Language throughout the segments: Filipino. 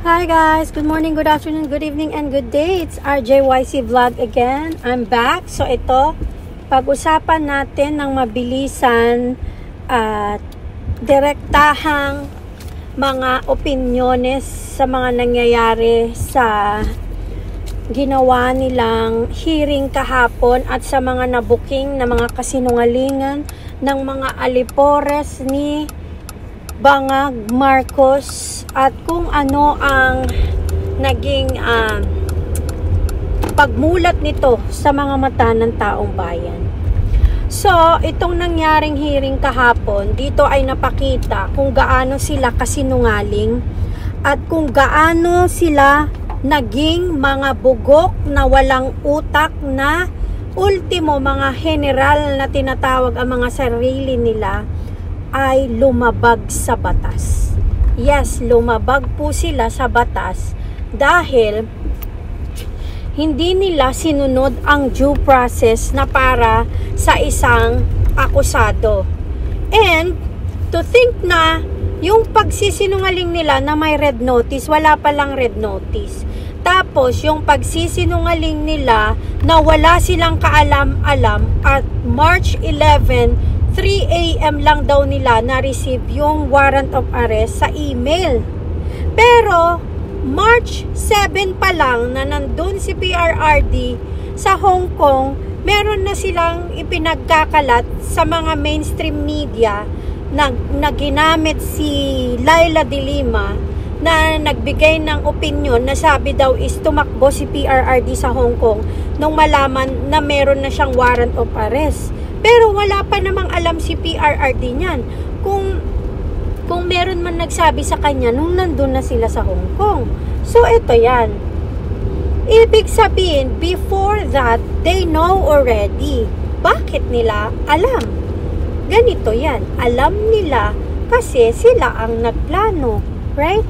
Hi guys, good morning, good afternoon, good evening, and good day. It's RJYC Vlog again. I'm back. So ito, pag-usapan natin ng mabilisan at direktahang mga opinyones sa mga nangyayari sa ginawa nilang hearing kahapon at sa mga nabuking na mga kasinungalingan ng mga alipores ni Bangag Marcos at kung ano ang naging pagmulat nito sa mga mata ng taong bayan. So, itong nangyaring hearing kahapon, dito ay napakita kung gaano sila kasinungaling at kung gaano sila naging mga bugok na walang utak na ultimo mga general na tinatawag ang mga sarili nila ay lumabag sa batas. Yes, lumabag po sila sa batas dahil hindi nila sinunod ang due process na para sa isang akusado. And to think na yung pagsisinungaling nila na may red notice, wala palang red notice. Tapos yung pagsisinungaling nila na wala silang kaalam-alam at March 11, 3 AM lang daw nila na-receive yung warrant of arrest sa email. Pero, March 7 pa lang na nandun si PRRD sa Hong Kong, meron na silang ipinagkakalat sa mga mainstream media na ginamit si Laila de Lima na nagbigay ng opinion na sabi daw is tumakbo si PRRD sa Hong Kong nung malaman na meron na siyang warrant of arrest. Pero wala pa namang alam si PRRD niyan. Kung meron man nagsabi sa kanya nung nandun na sila sa Hong Kong. So, ito yan. Ibig sabihin, before that, they know already. Bakit nila alam? Ganito yan. Alam nila kasi sila ang nagplano. Right?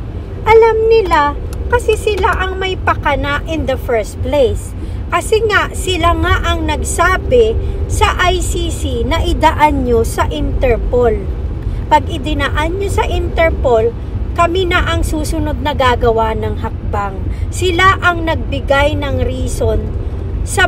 Alam nila kasi sila ang may pakana in the first place. Kasi nga, sila nga ang nagsabi sa ICC na idaan nyo sa Interpol. Pag idinaan nyo sa Interpol, kami na ang susunod na gagawa ng hakbang. Sila ang nagbigay ng reason sa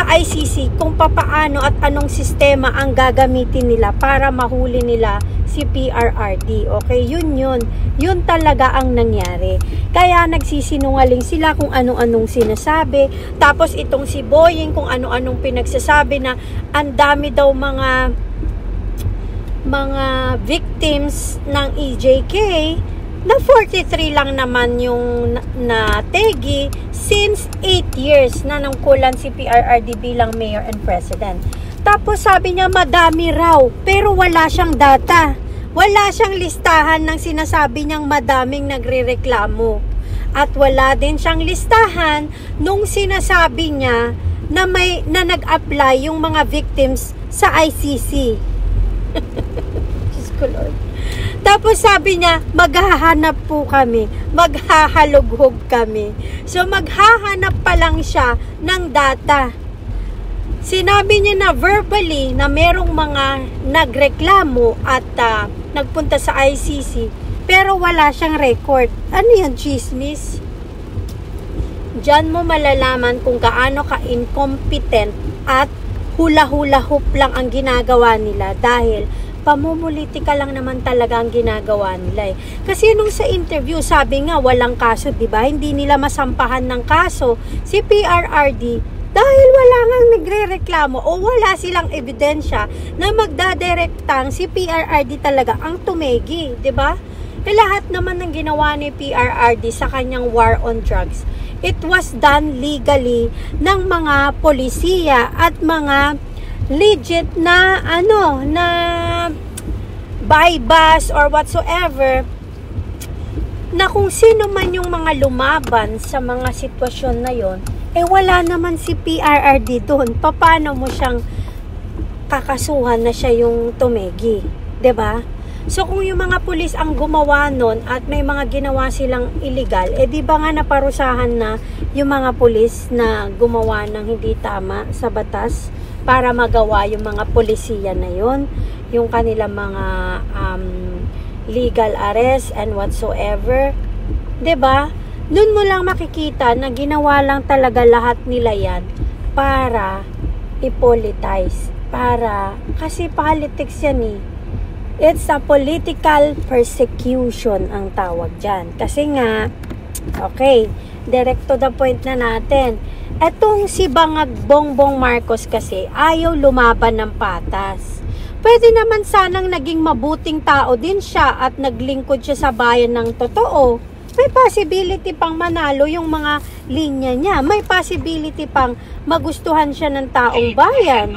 ICC kung papaano at anong sistema ang gagamitin nila para mahuli nila si PRRD. Okay, yun talaga ang nangyari. Kaya nagsisinungaling sila kung ano-anong sinasabi. Tapos itong si Boying kung ano-anong pinagsasabi na ang dami daw mga victims ng EJK na 43 lang naman yung nategi since 8 years na nangkulan si PRRD bilang mayor and president. Tapos sabi niya madami raw pero wala siyang data. Wala siyang listahan ng sinasabi niyang madaming nagrereklamo. At wala din siyang listahan nung sinasabi niya na nag-apply yung mga victims sa ICC. Diyos ko Lord. Tapos sabi niya, maghahanap po kami, maghahalughog kami. So maghahanap pa lang siya ng data. Sinabi niya na verbally na merong mga nagreklamo at nagpunta sa ICC pero wala siyang record. Ano yan, chismis? Diyan mo malalaman kung gaano ka-incompetent at hula-hula hoop lang ang ginagawa nila dahil pamumulitika lang naman talaga ang ginagawa nila. Kasi nung sa interview, sabi nga walang kaso, di ba? Hindi nila masampahan ng kaso si PRRD dahil wala ngang nagre-reklamo o wala silang ebidensya na magdadirektang si PRRD talaga ang tumegi, di ba? Lahat naman ng ginawa ni PRRD sa kanyang war on drugs, it was done legally ng mga polisiya at mga legit na na bypass or whatsoever na kung sino man yung mga lumaban sa mga sitwasyon na yon, wala naman si PRRD doon. Paano mo siyang kakasuhan na siya yung tumegi, 'di ba? So kung yung mga pulis ang gumawa nun at may mga ginawa silang illegal, di ba nga naparusahan na yung mga pulis na gumawa ng hindi tama sa batas para magawa yung mga polisiya na yon, yung kanilang mga legal arrest and whatsoever, 'di ba? Doon mo lang makikita na ginawa lang talaga lahat nila yan para i-politize. Kasi politics yan eh. It's a political persecution ang tawag dyan. Kasi nga, okay, direct to the point na natin. Etong si Bangag Bongbong Marcos kasi ayaw lumaban ng patas. Pwede naman sanang naging mabuting tao din siya at naglingkod siya sa bayan ng totoo. May possibility pang manalo yung mga linya niya. May possibility pang magustuhan siya ng taong bayan.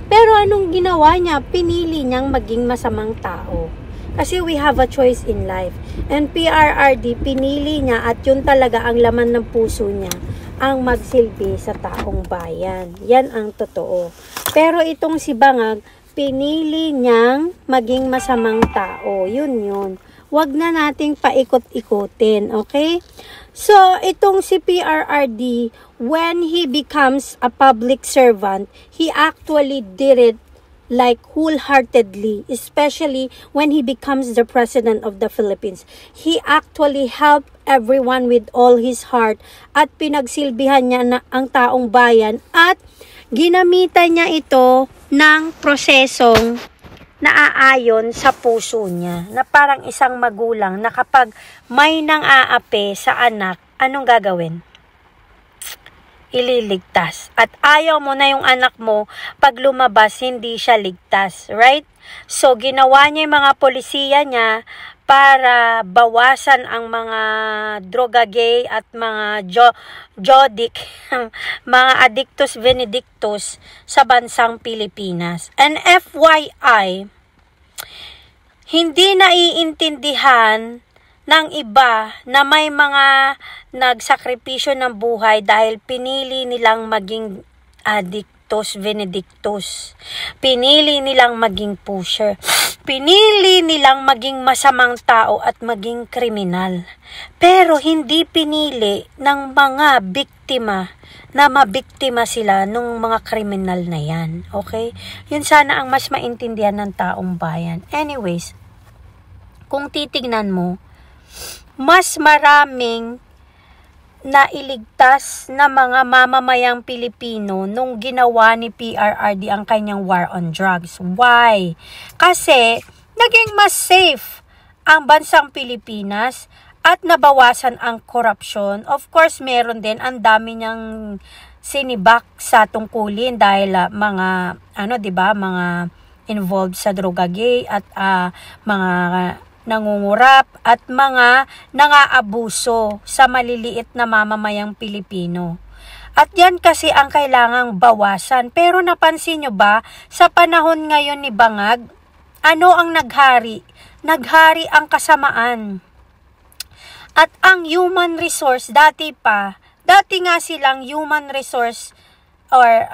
Pero anong ginawa niya? Pinili niyang maging masamang tao. Kasi we have a choice in life. And PRRD, pinili niya at yun talaga ang laman ng puso niya ang magsilbi sa taong bayan. Yan ang totoo. Pero itong si Bangag, pinili niyang maging masamang tao. Yun. Wag na nating paikot-ikutin, okay? So, itong si PRRD, when he becomes a public servant, he actually did it like wholeheartedly, especially when he becomes the president of the Philippines. He actually helped everyone with all his heart at pinagsilbihan niya na ang taong bayan at ginamitan niya ito ng prosesong naaayon sa puso niya, na parang isang magulang na kapag may nang-aapi sa anak, anong gagawin? Ililigtas. At ayaw mo na yung anak mo, pag lumabas, hindi siya ligtas. Right? So, ginawa niya yung mga polisiya niya para bawasan ang mga droga gay at mga jodik, mga addictus venedictus sa bansang Pilipinas. And FYI, hindi naiintindihan ng iba na may mga nagsakripisyo ng buhay dahil pinili nilang maging addictus venedictus. Pinili nilang maging pusher. Pinili nilang maging masamang tao at maging kriminal. Pero hindi pinili ng mga biktima na mabiktima sila nung mga kriminal na yan. Okay? Yun sana ang mas maintindihan ng taong bayan. Anyways, kung titignan mo, mas maraming nailigtas na mga mamamayang Pilipino nung ginawa ni PRRD ang kanyang war on drugs. Why? Kasi naging mas safe ang bansang Pilipinas at nabawasan ang korupsyon. Of course, meron din, ang dami niyang sinibak sa tungkulin dahil mga mga involved sa droga gay at mga nangungurap at mga nangaabuso sa maliliit na mamamayang Pilipino. At yan kasi ang kailangang bawasan. Pero napansin nyo ba, sa panahon ngayon ni Bangag, ano ang naghari? Naghari ang kasamaan. At ang human resource, dati nga silang human resource or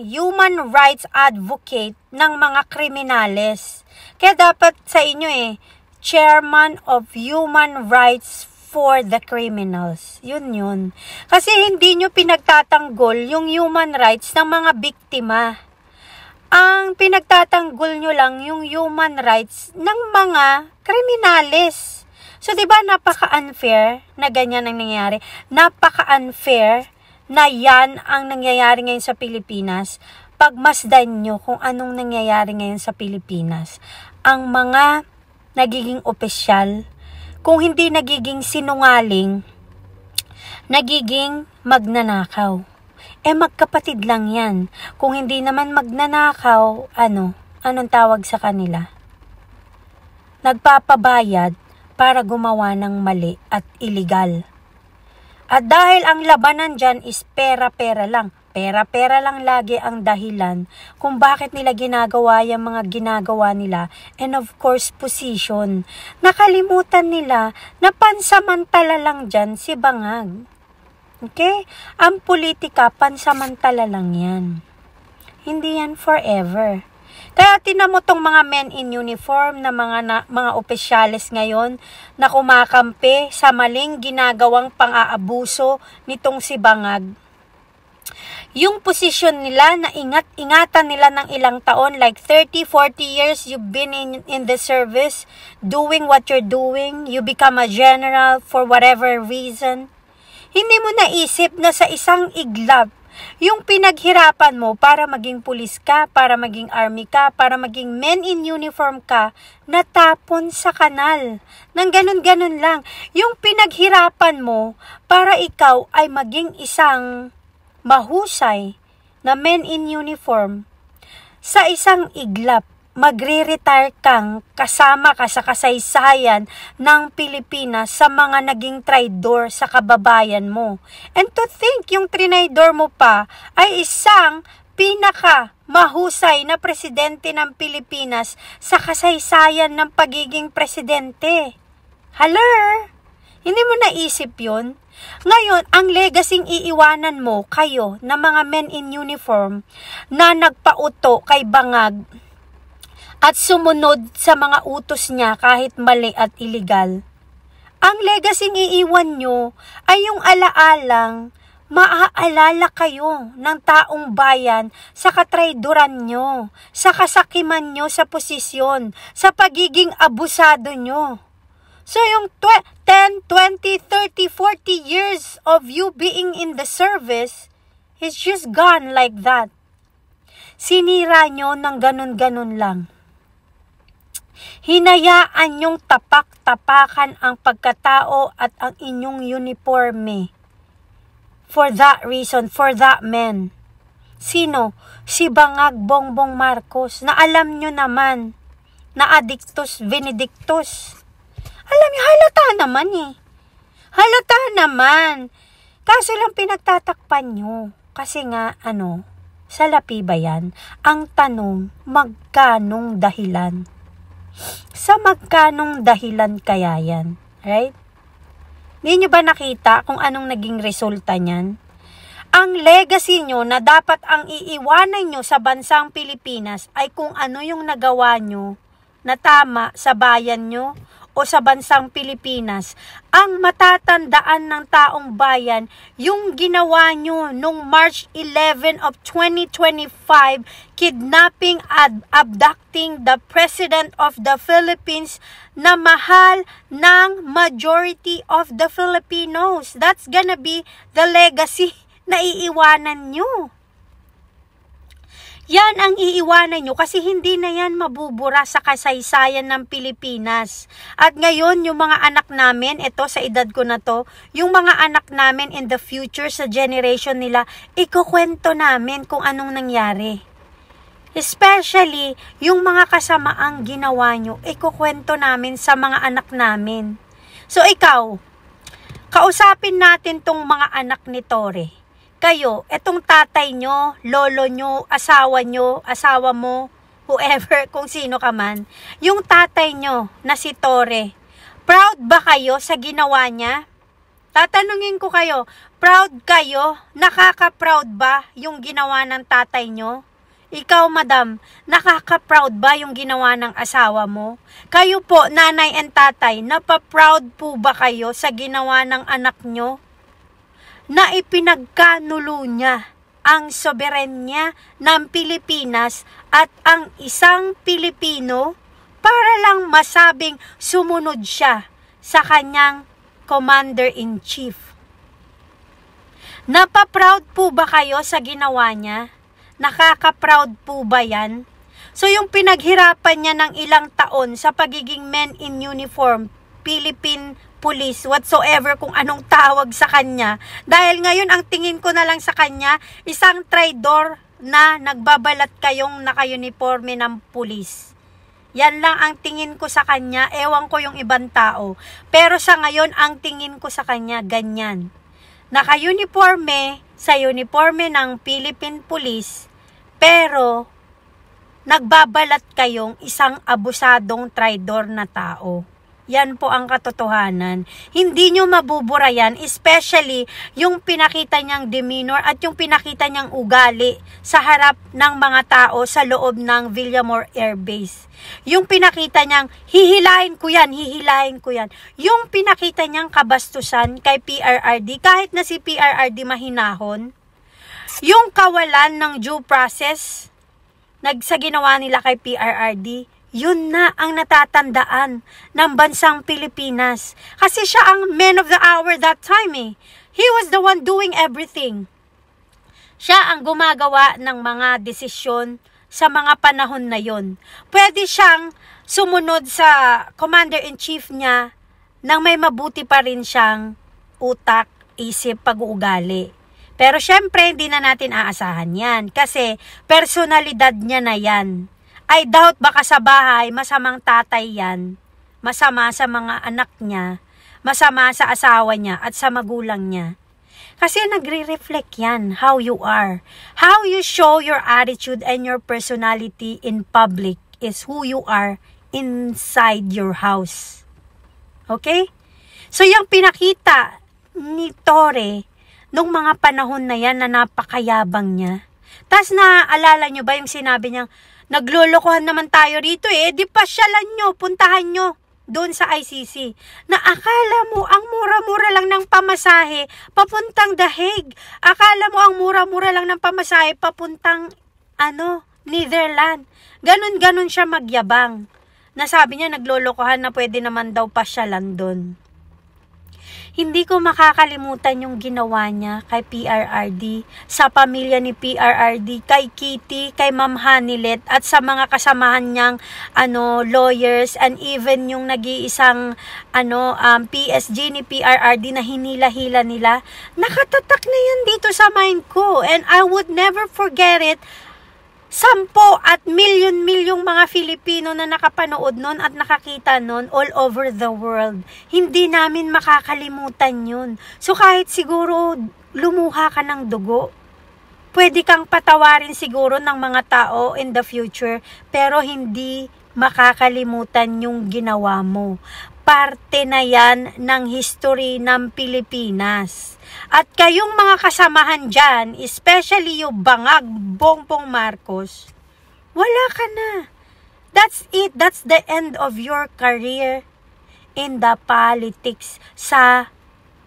human rights advocate ng mga kriminales. Kaya dapat sa inyo Chairman of Human Rights for the Criminals. Yun. Kasi hindi nyo pinagtatanggol yung human rights ng mga biktima. Ang pinagtatanggol nyo lang yung human rights ng mga kriminales. So, diba, napaka-unfair na ganyan ang nangyayari? Napaka-unfair na yan ang nangyayari ngayon sa Pilipinas. Pagmasdan nyo kung anong nangyayari ngayon sa Pilipinas. Ang mga nagiging opisyal, kung hindi nagiging sinungaling, nagiging magnanakaw. Magkapatid lang yan. Kung hindi naman magnanakaw, anong tawag sa kanila? Nagpapabayad para gumawa ng mali at illegal. At dahil ang labanan dyan is pera-pera lang. Pera-pera lang lagi ang dahilan kung bakit nila ginagawa yung mga ginagawa nila. And of course, position. Nakalimutan nila na pansamantala lang dyan si Bangag. Okay? Ang politika, pansamantala lang yan. Hindi yan forever. Kaya tinan mo tong mga men in uniform na mga opisyalis ngayon na kumakampi sa maling ginagawang pang-aabuso nitong si Bangag. Yung posisyon nila na ingatan nila ng ilang taon, like 30, 40 years you've been in the service, doing what you're doing, you become a general for whatever reason. Hindi mo naisip na sa isang iglap, yung pinaghirapan mo para maging pulis ka, para maging army ka, para maging men in uniform ka, natapon sa kanal. Nang ganun-ganun lang. Yung pinaghirapan mo para ikaw ay maging isang mahusay na men in uniform, sa isang iglap, magre-retire kang kasama ka sa kasaysayan ng Pilipinas sa mga naging traidor sa kababayan mo. And to think, yung trinaidor mo pa ay isang pinaka mahusay na presidente ng Pilipinas sa kasaysayan ng pagiging presidente. Haler! Hindi mo naisip yun? Ngayon, ang legasing iiwanan mo kayo na mga men in uniform na nagpauto kay Bangag at sumunod sa mga utos niya kahit mali at iligal. Ang legasing iiwan nyo ay yung alaalang maaalala kayo ng taong bayan sa katrayduran nyo, sa kasakiman nyo sa posisyon, sa pagiging abusado nyo. So yung 10, 20, 30, 40 years of you being in the service is just gone like that. Sinira nyo ng ganun-ganun lang. Hinayaan nyong tapak-tapakan ang pagkatao at ang inyong uniforme. For that reason, for that man. Sino? Si Bangag Bongbong Marcos na alam nyo naman na Adictus Benedictus. Alam niyo, halata naman eh. Halata naman. Kaso lang pinagtatakpan nyo. Kasi nga, salapi ba yan? Ang tanong, magkanong dahilan? Sa magkanong dahilan kaya yan? Right? Hindi nyo ba nakita kung anong naging resulta niyan? Ang legacy nyo na dapat ang iiwanan nyo sa bansang Pilipinas ay kung ano yung nagawa nyo na tama sa bayan nyo o sa bansang Pilipinas. Ang matatandaan ng taong bayan, yung ginawa nyo nung March 11 of 2025, kidnapping and abducting the President of the Philippines na mahal ng majority of the Filipinos. That's gonna be the legacy na iiwanan nyo. Yan ang iiwanan nyo kasi hindi na yan mabubura sa kasaysayan ng Pilipinas. At ngayon, yung mga anak namin, ito sa edad ko na to, yung mga anak namin in the future, sa generation nila, ikukwento namin kung anong nangyari. Especially, yung mga kasamaang ginawa nyo, ikukwento namin sa mga anak namin. So ikaw, kausapin natin tong mga anak ni Torre. Kayo, etong tatay nyo, lolo nyo, asawa mo, whoever, kung sino ka man, yung tatay nyo na si Torre, proud ba kayo sa ginawa niya? Tatanungin ko kayo, proud kayo? Nakaka-proud ba yung ginawa ng tatay nyo? Ikaw, madam, nakaka-proud ba yung ginawa ng asawa mo? Kayo po, nanay and tatay, napaproud po ba kayo sa ginawa ng anak nyo? Na ipinagkanulo niya ang soberenya ng Pilipinas at ang isang Pilipino para lang masabing sumunod siya sa kanyang Commander-in-Chief. Napaproud po ba kayo sa ginawa niya? Nakaka-proud po ba yan? So yung pinaghirapan niya ng ilang taon sa pagiging men in uniform, Philippine Police, whatsoever kung anong tawag sa kanya. Dahil ngayon ang tingin ko na lang sa kanya, isang traidor na nagbabalat kayong naka-uniforme ng pulis. Yan lang ang tingin ko sa kanya. Ewan ko yung ibang tao. Pero sa ngayon, ang tingin ko sa kanya, ganyan. Naka-uniforme sa uniforme ng Philippine Police, pero nagbabalat kayong isang abusadong traidor na tao. Yan po ang katotohanan. Hindi nyo mabubura yan, especially yung pinakita niyang demeanor at yung pinakita niyang ugali sa harap ng mga tao sa loob ng Villamor Air Base. Yung pinakita niyang, hihilahin ko yan. Yung pinakita niyang kabastusan kay PRRD, kahit na si PRRD mahinahon, yung kawalan ng due process sa ginawa nila kay PRRD, yun na ang natatandaan ng bansang Pilipinas. Kasi siya ang man of the hour that time eh. He was the one doing everything. Siya ang gumagawa ng mga desisyon sa mga panahon na yon. Pwede siyang sumunod sa commander-in-chief niya nang may mabuti pa rin siyang utak, isip, pag-uugali. Pero syempre, hindi na natin aasahan yan kasi personalidad niya na yan. I doubt baka sa bahay, masamang tatay yan, masama sa mga anak niya, masama sa asawa niya at sa magulang niya. Kasi nagre-reflect yan, how you are. How you show your attitude and your personality in public is who you are inside your house. Okay? So yung pinakita ni Torre nung mga panahon na yan na napakayabang niya. Tapos naaalala nyo ba yung sinabi niya, naglolokohan naman tayo rito eh, di pasyalan nyo, puntahan nyo doon sa ICC. Na akala mo ang mura-mura lang ng pamasahe papuntang The Hague. Akala mo ang mura-mura lang ng pamasahe papuntang Netherlands. Ganon-ganon siya magyabang. Nasabi niya naglolokohan na pwede naman daw pasyalan doon. Hindi ko makakalimutan yung ginawa niya kay PRRD, sa pamilya ni PRRD, kay Kitty, kay Ma'am Hanilet, at sa mga kasamahan niyang lawyers, and even yung nag-iisang PSG ni PRRD na hinila-hila nila. Nakatatak na yan dito sa mind ko, and I would never forget it. 10 at milyon-milyong mga Filipino na nakapanood nun at nakakita nun all over the world. Hindi namin makakalimutan yun. So kahit siguro lumuha ka ng dugo, pwede kang patawarin siguro ng mga tao in the future, pero hindi makakalimutan yung ginawa mo. Parte na yan ng history ng Pilipinas. At kayong mga kasamahan dyan, especially yung bangag Bongbong Marcos, wala ka na. That's it. That's the end of your career in the politics, sa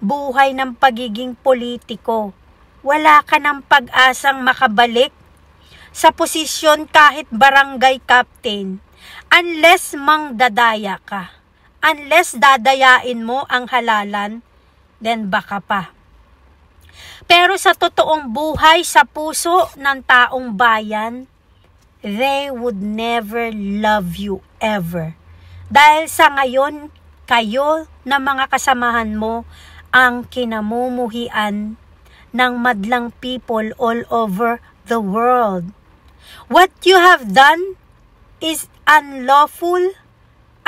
buhay ng pagiging politiko. Wala ka ng pag-asang makabalik sa posisyon kahit barangay captain unless mangdadaya ka. Unless dadayain mo ang halalan, then baka pa. Pero sa totoong buhay, sa puso ng taong bayan, they would never love you ever. Dahil sa ngayon, kayo na mga kasamahan mo ang kinamumuhian ng madlang people all over the world. What you have done is unlawful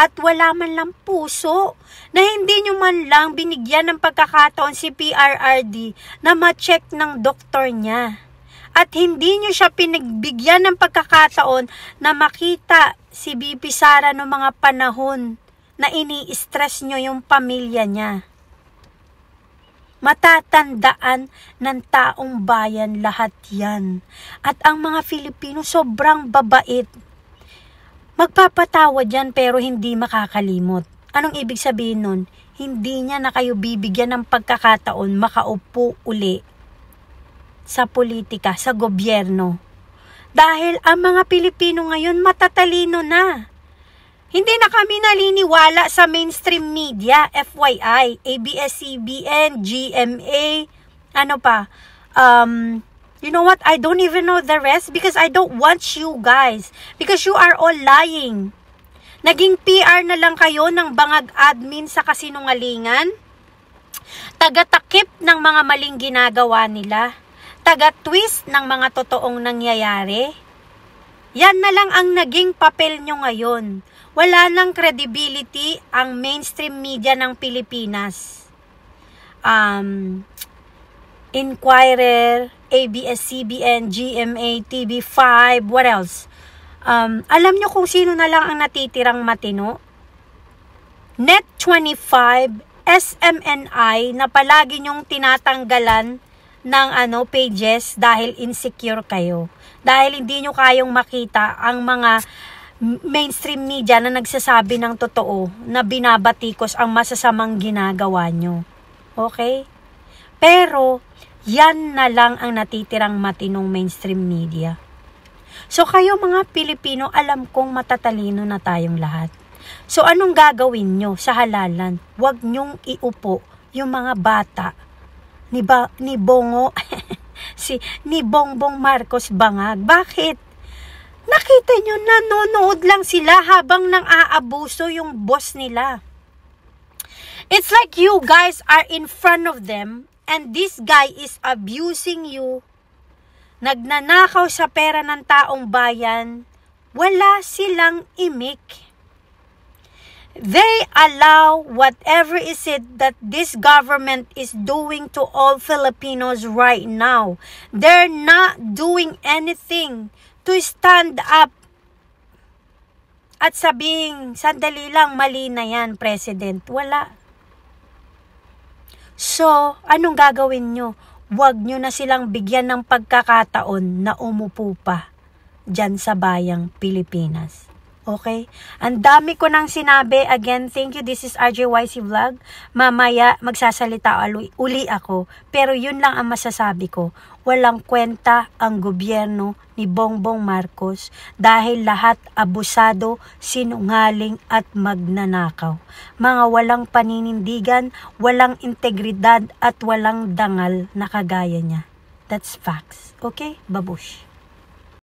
at wala man lang puso na hindi nyo man lang binigyan ng pagkakataon si PRRD na ma-check ng doktor niya. At hindi nyo siya pinagbigyan ng pagkakataon na makita si BP Sara noong mga panahon na ini-stress nyo yung pamilya niya. Matatandaan ng taong bayan lahat yan. At ang mga Filipino sobrang babait. Magpapatawad yan pero hindi makakalimot. Anong ibig sabihin nun? Hindi niya na kayo bibigyan ng pagkakataon makaupo uli sa politika, sa gobyerno. Dahil ang mga Pilipino ngayon matatalino na. Hindi na kami naliniwala sa mainstream media, FYI, ABS-CBN, GMA, you know what? I don't even know the rest because I don't want you guys. Because you are all lying. Naging PR na lang kayo ng bangag admin sa kasinungalingan. Taga-takip ng mga maling ginagawa nila. Taga-twist ng mga totoong nangyayari. Yan na lang ang naging papel nyo ngayon. Wala nang credibility ang mainstream media ng Pilipinas. Inquirer, ABS-CBN, GMA, TV5, what else? Alam nyo kung sino na lang ang natitirang matino? Net25, SMNI, na palagi nyong tinatanggalan ng pages dahil insecure kayo. Dahil hindi nyo kayong makita ang mga mainstream media na nagsasabi ng totoo, na binabatikos ang masasamang ginagawa nyo. Okay? Pero, Yan na lang ang natitirang matinong mainstream media. So kayo mga Pilipino, alam kong matatalino na tayong lahat. So anong gagawin nyo sa halalan? Huwag nyong iupo yung mga bata ni Bongo, ni Bongbong Marcos Bangag. Bakit? Nakita nyo, nanonood lang sila habang nang aabuso yung boss nila. It's like you guys are in front of them and this guy is abusing you. Nagnanakaw sa pera ng taong bayan, wala silang imik. They allow whatever is it that this government is doing to all Filipinos right now. They're not doing anything to stand up at sabing, sandali lang, mali na yan, President. Wala. So, anong gagawin nyo? Huwag nyo na silang bigyan ng pagkakataon na umupo pa dyan sa bayang Pilipinas. Okay? Ang dami ko nang sinabi. Again, thank you. This is RJYC Vlog. Mamaya, magsasalita uli ako. Pero yun lang ang masasabi ko. Walang kwenta ang gobyerno ni Bongbong Marcos dahil lahat abusado, sinungaling at magnanakaw. Mga walang paninindigan, walang integridad at walang dangal na kagaya niya. That's facts. Okay? Babush.